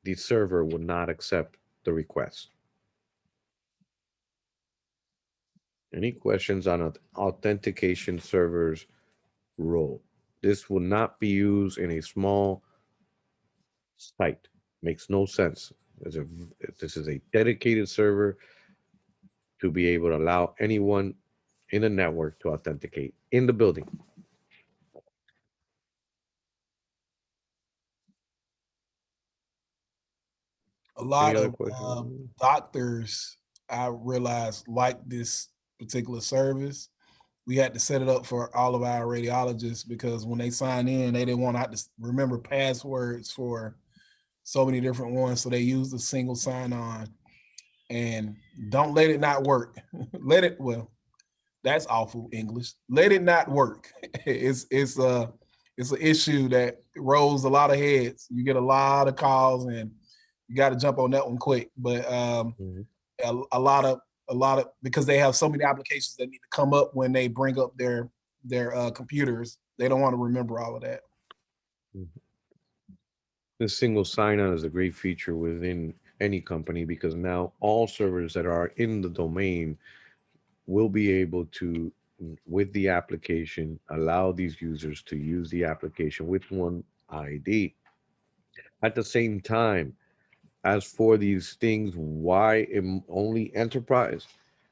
the server will not accept the request. Any questions on an authentication server's role? This will not be used in a small site. Makes no sense. This is a dedicated server to be able to allow anyone in the network to authenticate in the building. A Any lot other of questions? doctors, I realized, like this particular service. We had to set it up for all of our radiologists because when they sign in, they didn't want to have to remember passwords for so many different ones. So they used a single sign-on. And don't let it not work. Let it, well, that's awful English. Let it not work. It's an issue that rolls a lot of heads. You get a lot of calls and you got to jump on that one quick. But a lot of because they have so many applications that need to come up when they bring up their computers. They don't want to remember all of that. This single sign-on is a great feature within any company because now all servers that are in the domain will be able to, with the application, allow these users to use the application with one ID. At the same time, as for these things, why only enterprise?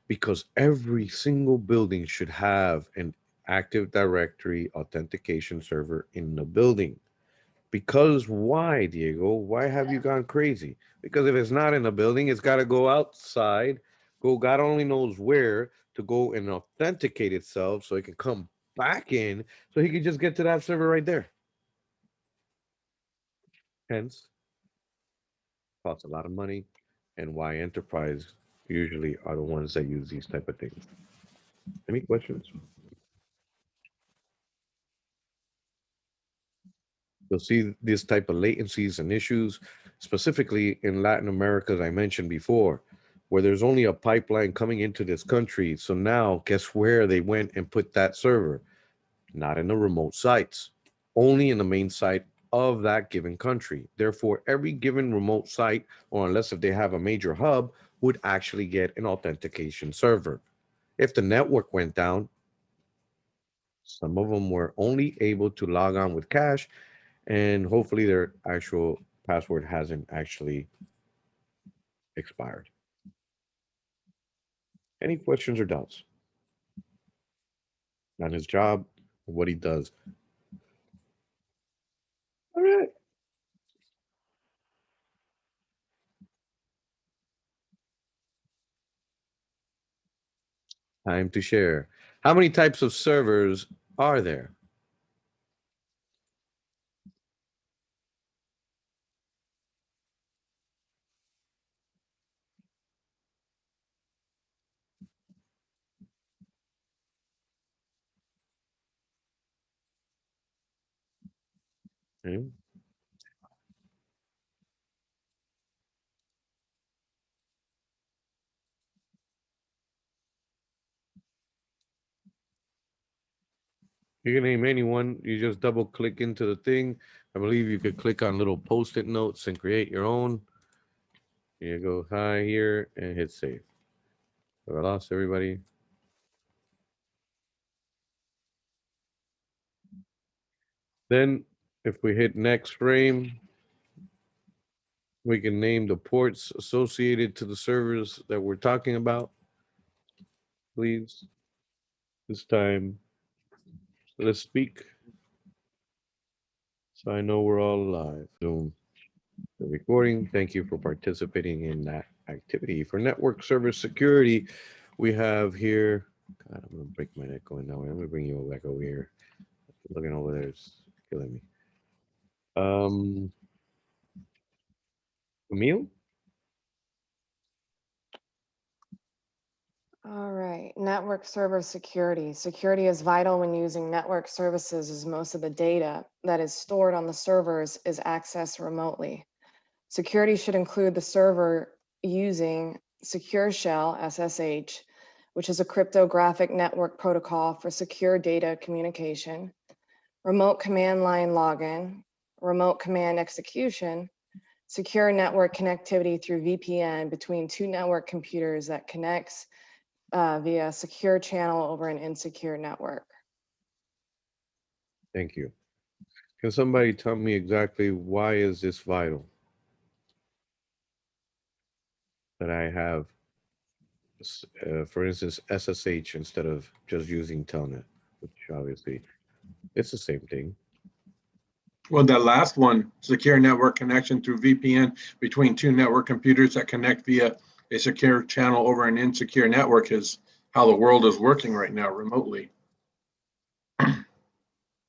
Because every single building should have an Active Directory authentication server in the building. Because why, Diego? Why have you gone crazy? Because if it's not in the building, it's got to go outside, go God only knows where to go and authenticate itself so it can come back in so he can just get to that server right there. Hence, costs a lot of money and why enterprise usually are the ones that use these type of things. Any questions? You'll see this type of latencies and issues, specifically in Latin America, as I mentioned before, where there's only a pipeline coming into this country. So now, guess where they went and put that server? Not in the remote sites, only in the main site of that given country. Therefore, every given remote site, or unless if they have a major hub, would actually get an authentication server. If the network went down, some of them were only able to log on with cache, and hopefully their actual password hasn't actually expired. Any questions or doubts on his job, what he does? All right. Time to share. How many types of servers are there? Okay. You can name anyone. You just double click into the thing. I believe you could click on little post-it notes and create your own. You go hi here and hit save. Have I lost everybody? Then if we hit next frame, we can name the ports associated to the servers that we're talking about. Please. This time, let's speak. So I know we're all live. Zoom. The recording. Thank you for participating in that activity. For network server security, we have here. God, I'm gonna break my neck going that way. I'm gonna bring you back over here. Looking over there is killing me. Emil? All right, network server security. Security is vital when using network services as most of the data that is stored on the servers is accessed remotely. Security should include the server using Secure Shell, SSH, which is a cryptographic network protocol for secure data communication, remote command line login, remote command execution, secure network connectivity through VPN between two network computers that connects via secure channel over an insecure network. Thank you. Can somebody tell me exactly why is this vital? That I have, for instance, SSH instead of just using Telnet, which obviously it's the same thing. Well, that last one, secure network connection through VPN between two network computers that connect via a secure channel over an insecure network, is how the world is working right now remotely.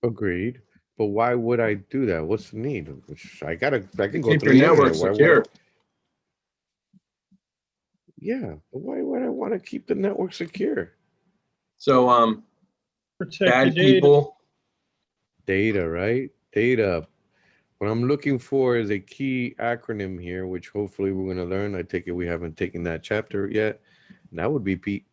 Agreed. But why would I do that? What's the need? Which I can go Keep through your the network internet. Why would secure. yeah, but why would I want to keep the network secure? So Protect your bad data. people. Data, right? Data. What I'm looking for is a key acronym here, which hopefully we're going to learn. I take it we haven't taken that chapter yet. And that would be PII.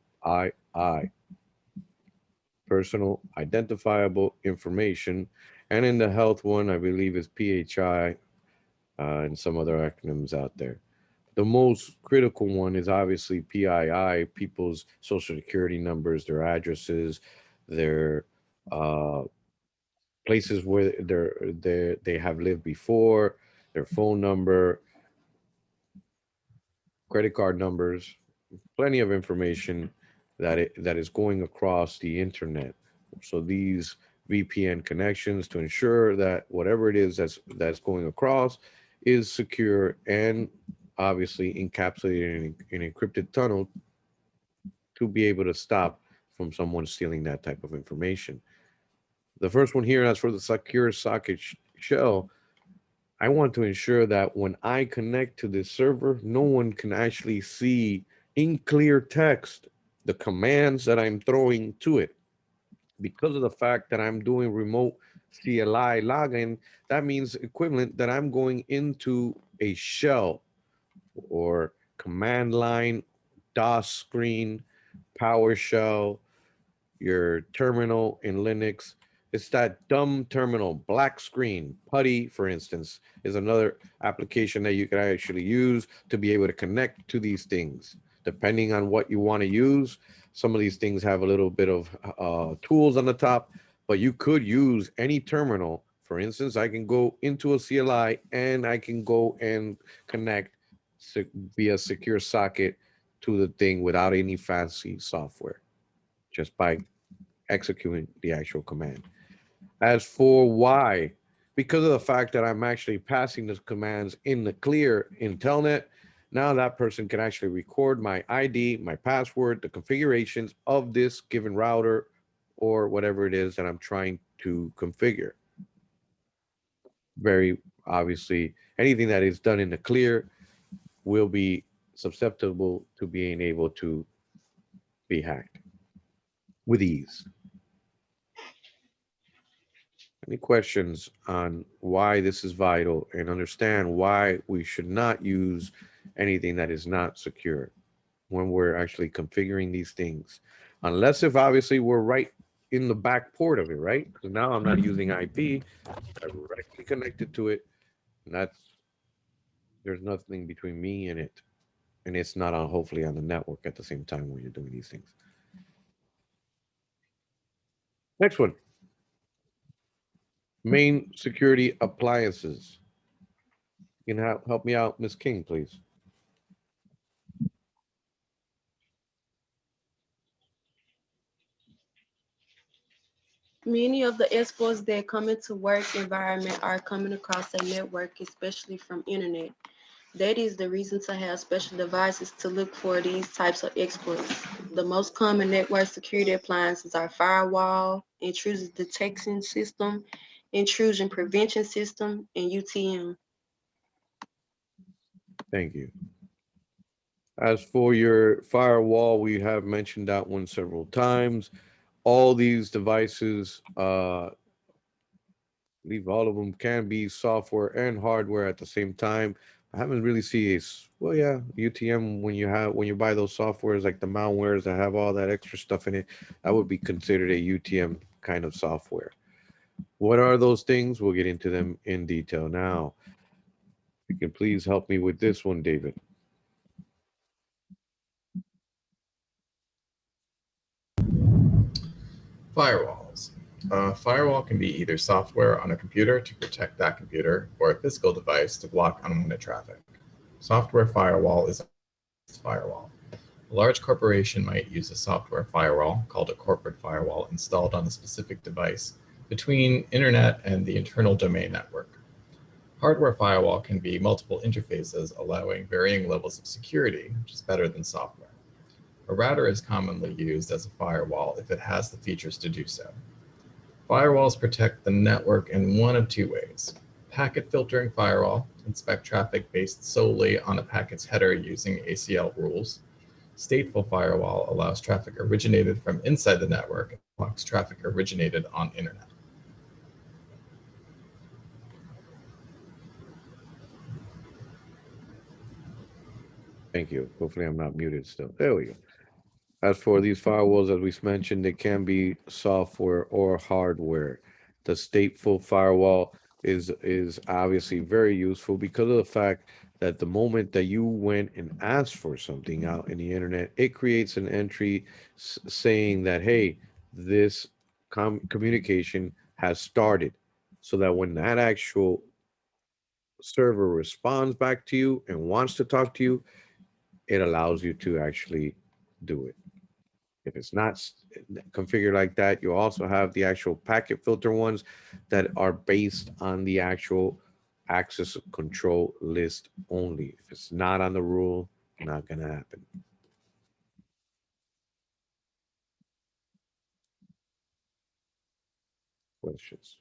Personal identifiable information. And in the health one, I believe is PHI and some other acronyms out there. The most critical one is obviously PII, people's social security numbers, their addresses, their places where they have lived before, their phone number, credit card numbers, plenty of information that is going across the internet. So these VPN connections to ensure that whatever it is that's going across is secure and obviously encapsulated in an encrypted tunnel to be able to stop from someone stealing that type of information. The first one here, as for the secure socket shell, I want to ensure that when I connect to this server, no one can actually see in clear text the commands that I'm throwing to it. Because of the fact that I'm doing remote CLI login, that means equivalent that I'm going into a shell or command line, DOS screen, PowerShell, your terminal in Linux. It's that dumb terminal, black screen. Putty, for instance, is another application that you can actually use to be able to connect to these things. Depending on what you want to use, some of these things have a little bit of tools on the top, but you could use any terminal. For instance, I can go into a CLI and I can go and connect via secure socket to the thing without any fancy software, just by executing the actual command. As for why, because of the fact that I'm actually passing the commands in the clear in Telnet, now that person can actually record my ID, my password, the configurations of this given router or whatever it is that I'm trying to configure. Very obviously, anything that is done in the clear will be susceptible to being able to be hacked with ease. Any questions on why this is vital and understand why we should not use anything that is not secure when we're actually configuring these things? Unless if obviously we're right in the back port of it, right? Because now I'm not using IP, I'm directly connected to it, and there's nothing between me and it. And it's not on, hopefully, on the network at the same time when you're doing these things. Next one. Main security appliances. You can help me out, Ms. King, please. Many of the exports that come into work environment are coming across a network, especially from internet. That is the reason to have special devices to look for these types of exploits. The most common network security appliances are firewall, intrusion detection system, intrusion prevention system, and UTM. Thank you. As for your firewall, we have mentioned that one several times. All these devices, I believe all of them can be software and hardware at the same time. I haven't really seen well, yeah, UTM when you buy those softwares like the malwares that have all that extra stuff in it, that would be considered a UTM kind of software. What are those things? We'll get into them in detail now. You can please help me with this one, David. Firewalls. A firewall can be either software on a computer to protect that computer or a physical device to block unwanted traffic. Software firewall is a firewall. A large corporation might use a software firewall called a corporate firewall installed on a specific device between internet and the internal domain network. Hardware firewall can be multiple interfaces allowing varying levels of security, which is better than software. A router is commonly used as a firewall if it has the features to do so. Firewalls protect the network in one of two ways. Packet filtering firewall to inspect traffic based solely on a packet's header using ACL rules. Stateful firewall allows traffic originated from inside the network and blocks traffic originated on internet. Thank you. Hopefully I'm not muted still. There we go. As for these firewalls, as we mentioned, they can be software or hardware. The stateful firewall is obviously very useful because of the fact that the moment that you went and asked for something out in the internet, it creates an entry saying that, hey, this communication has started, so that when that actual server responds back to you and wants to talk to you, it allows you to actually do it. If it's not configured like that, you also have the actual packet filter ones that are based on the actual access control list only. If it's not on the rule, not going to happen. Questions?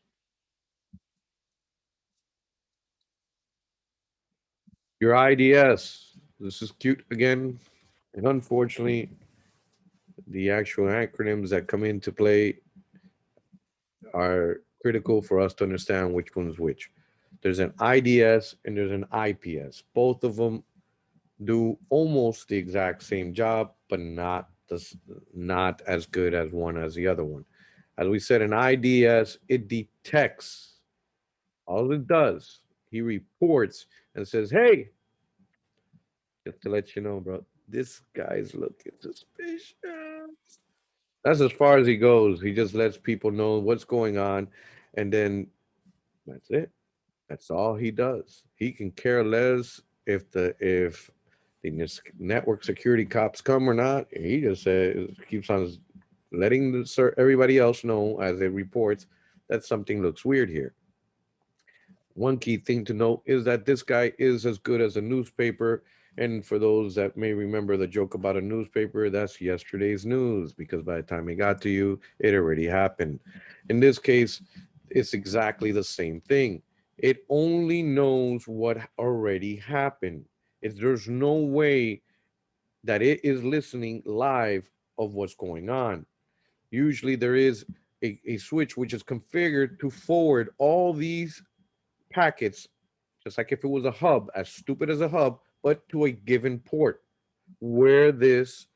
Your IDS. This is cute again. And unfortunately, the actual acronyms that come into play are critical for us to understand which one's which. There's an IDS and there's an IPS. Both of them do almost the exact same job, but not as good as one as the other one. As we said, an IDS, it detects. All it does, he reports and says, hey, just to let you know, bro, this guy's looking suspicious. That's as far as he goes. He just lets people know what's going on, and then that's it. That's all he does. He can care less if the network security cops come or not. He just keeps on letting everybody else know as it reports that something looks weird here. One key thing to note is that this guy is as good as a newspaper. And for those that may remember the joke about a newspaper, that's yesterday's news, because by the time it got to you, it already happened. In this case, it's exactly the same thing. It only knows what already happened. There's no way that it is listening live of what's going on. Usually there is a switch which is configured to forward all these packets, just like if it was a hub, as stupid as a hub, but to a given port where this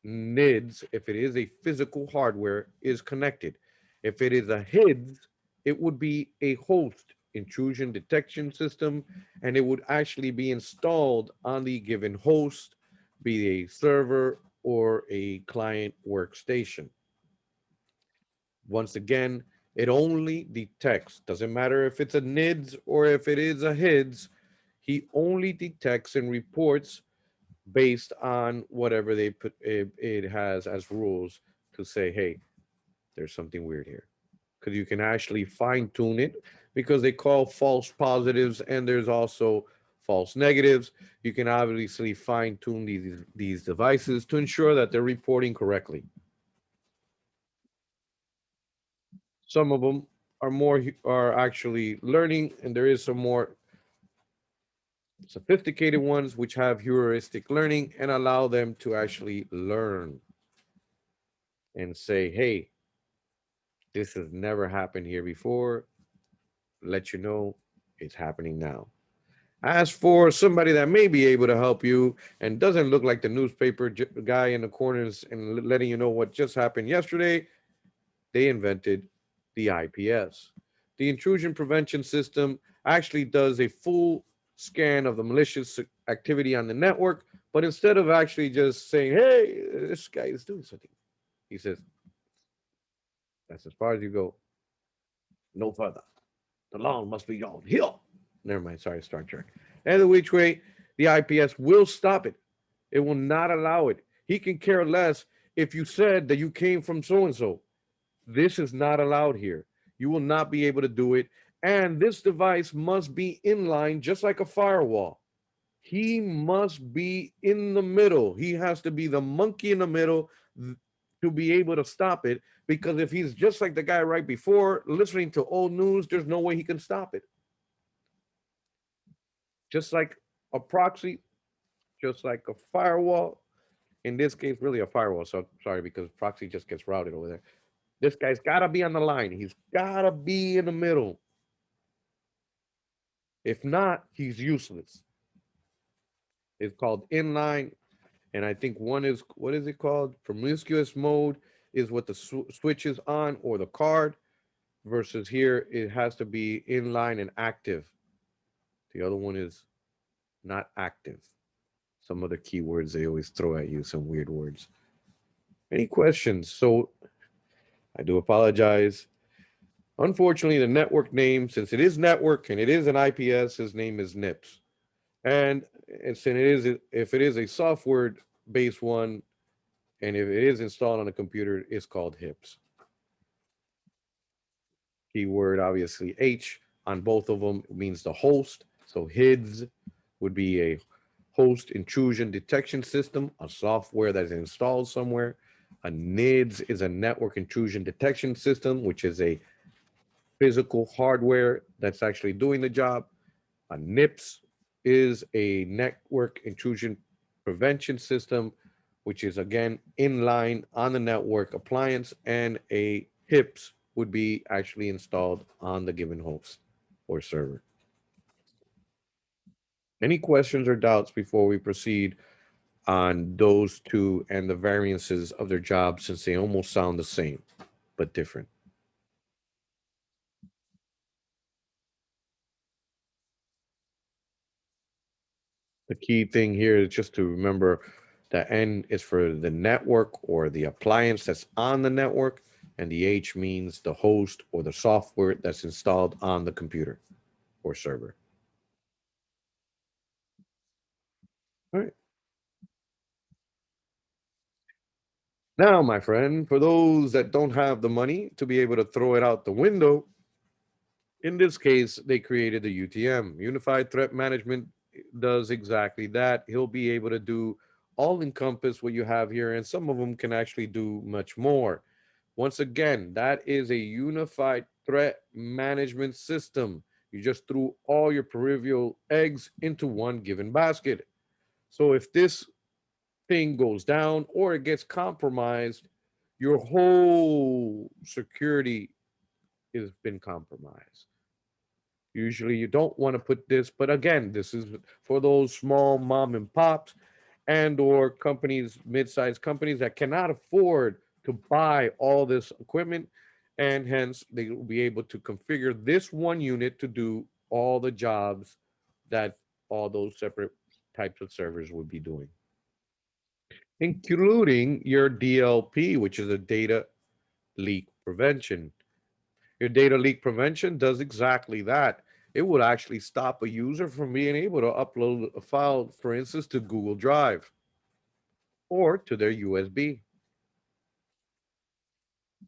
NIDS, if it is a physical hardware, is connected. If it is a HIDS, it would be a host intrusion detection system, and it would actually be installed on the given host, be a server or a client workstation. Once again, it only detects, doesn't matter if it's a NIDS or if it is a HIDS, he only detects and reports based on whatever they put it has as rules to say, hey, there's something weird here. Because you can actually fine tune it, because they call false positives and there's also false negatives. You can obviously fine tune these devices to ensure that they're reporting correctly. Some of them are actually learning, and there is some more sophisticated ones which have heuristic learning and allow them to actually learn and say, hey, this has never happened here before. Let you know it's happening now. As for somebody that may be able to help you and doesn't look like the newspaper guy in the corners and letting you know what just happened yesterday, they invented the IPS. The intrusion prevention system actually does a full scan of the malicious activity on the network, but instead of actually just saying, hey, this guy is doing something, he says, that's as far as you go. No further. The law must be on here. Never mind. Sorry, Star Trek. Either which way, the IPS will stop it. It will not allow it. He can care less if you said that you came from so-and-so. This is not allowed here. You will not be able to do it. And this device must be in line, just like a firewall. He must be in the middle. He has to be the monkey in the middle to be able to stop it. Because if he's just like the guy right before, listening to old news, there's no way he can stop it. Just like a proxy, just like a firewall. In this case, really a firewall. So sorry, because proxy just gets routed over there. This guy's got to be on the line. He's got to be in the middle. If not, he's useless. It's called inline. And I think one is, what is it called? Promiscuous mode is what the switch is on, or the card, versus here it has to be inline and active. The other one is not active. Some other keywords they always throw at you, some weird words. Any questions? So I do apologize. Unfortunately, the network name, since it is network and it is an IPS, his name is NIPS. And if it is a software-based one, And if it is installed on a computer, it's called HIPS. Keyword, obviously, H on both of them means the host. So HIDS would be a host intrusion detection system, a software that is installed somewhere. A NIDS is a network intrusion detection system, which is a physical hardware that's actually doing the job. A NIPS is a network intrusion prevention system, which is again inline on the network appliance, and a HIPS would be actually installed on the given host or server. Any questions or doubts before we proceed on those two and the variances of their jobs, since they almost sound the same but different? The key thing here is just to remember the N is for the network or the appliance that's on the network, and the H means the host or the software that's installed on the computer or server. All right. Now, my friend, for those that don't have the money to be able to throw it out the window, in this case, they created the UTM. Unified Threat Management does exactly that. He'll be able to do all encompass what you have here, and some of them can actually do much more. Once again, that is a unified threat management system. You just threw all your peripheral eggs into one given basket. So if this thing goes down or it gets compromised, your whole security has been compromised. Usually you don't want to put this, but again, this is for those small mom and pops and or companies, mid-sized companies that cannot afford to buy all this equipment, and hence they will be able to configure this one unit to do all the jobs that all those separate types of servers would be doing, including your DLP, which is a data leak prevention. Your data leak prevention does exactly that. It would actually stop a user from being able to upload a file, for instance, to Google Drive or to their USB.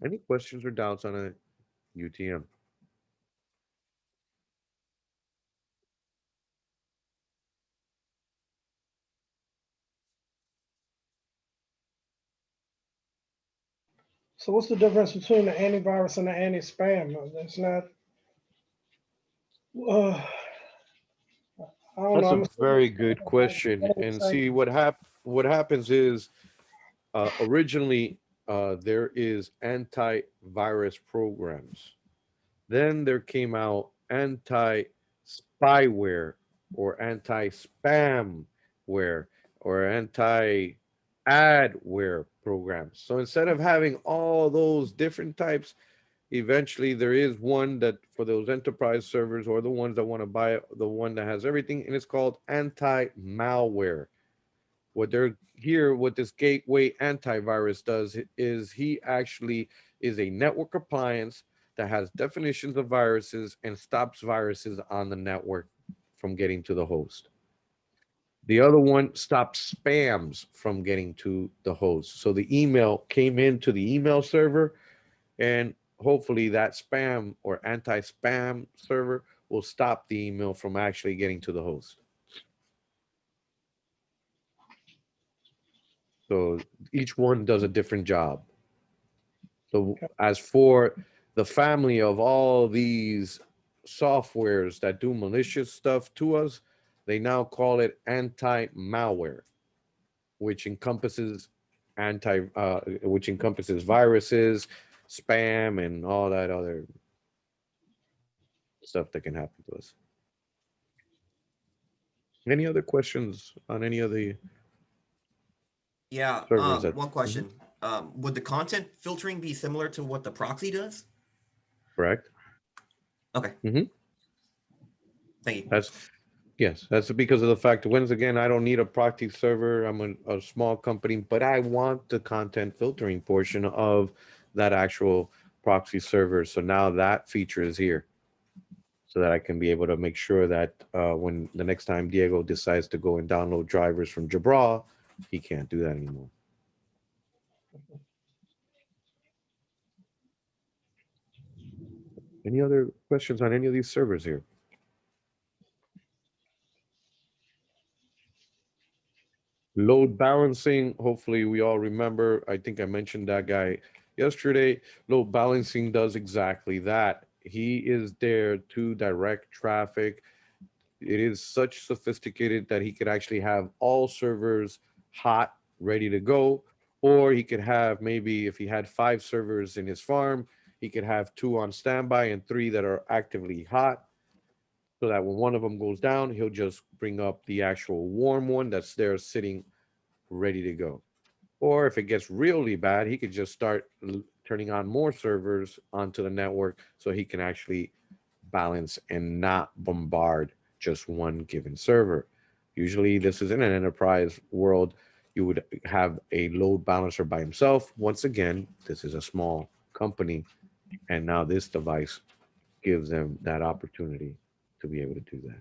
Any questions or doubts on a UTM? So what's the difference between the antivirus and the anti-spam? It's not. I don't That's know. a very good question. And see, what happens is originally there is antivirus programs. Then there came out anti-spyware or anti-spamware or anti-adware programs. So instead of having all those different types, eventually there is one that for those enterprise servers or the ones that want to buy the one that has everything, and it's called anti-malware. What they're here, what this gateway antivirus does is he actually is a network appliance that has definitions of viruses and stops viruses on the network from getting to the host. The other one stops spams from getting to the host. So the email came into the email server, and hopefully that spam or anti-spam server will stop the email from actually getting to the host. So each one does a different job. So as for the family of all these softwares that do malicious stuff to us, they now call it anti-malware, which encompasses which encompasses viruses, spam, and all that other stuff that can happen to us. Any other questions on any of the Yeah, servers one question. Would the content filtering be similar to what the proxy does? Correct. Okay. Thank you. That's because of the fact that, once again, I don't need a proxy server. I'm a small company, but I want the content filtering portion of that actual proxy server. So now that feature is here so that I can be able to make sure that when the next time Diego decides to go and download drivers from Jabra, he can't do that anymore. Any other questions on any of these servers here? Load balancing, hopefully we all remember. I think I mentioned that guy yesterday. Load balancing does exactly that. He is there to direct traffic. It is such sophisticated that he could actually have all servers hot, ready to go. Or he could have, maybe if he had 5 servers in his farm, he could have 2 on standby and 3 that are actively hot, so that when one of them goes down, he'll just bring up the actual warm one that's there sitting ready to go. Or if it gets really bad, he could just start turning on more servers onto the network so he can actually balance and not bombard just one given server. Usually, this is in an enterprise world. You would have a load balancer by himself. Once again, this is a small company, and now this device gives them that opportunity to be able to do that.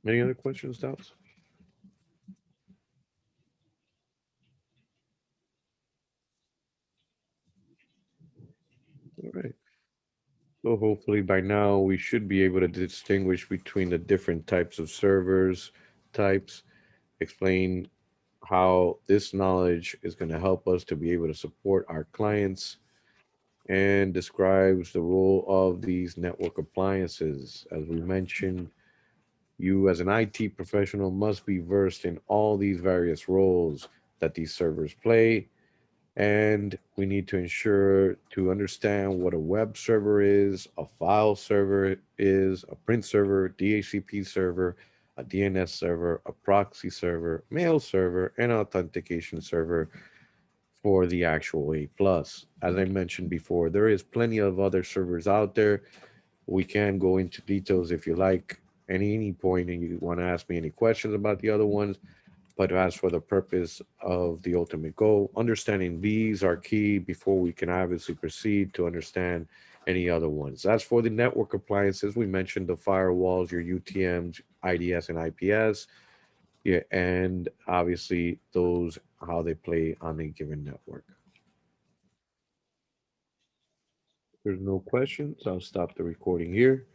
Any other questions, doubts? All right. So hopefully by now we should be able to distinguish between the different types of servers, types, explain how this knowledge is going to help us to be able to support our clients, and describes the role of these network appliances. As we mentioned, you as an IT professional must be versed in all these various roles that these servers play, and we need to ensure to understand what a web server is, a file server is, a print server, DHCP server, a DNS server, a proxy server, mail server, and authentication server for the actual A+. As I mentioned before, there is plenty of other servers out there. We can go into details if you like at any point and you want to ask me any questions about the other ones. But as for the purpose of the ultimate goal, understanding these are key before we can obviously proceed to understand any other ones. As for the network appliances, we mentioned the firewalls, your UTMs, IDS, and IPS. Yeah, and obviously those, how they play on a given network. If there's no questions, I'll stop the recording here.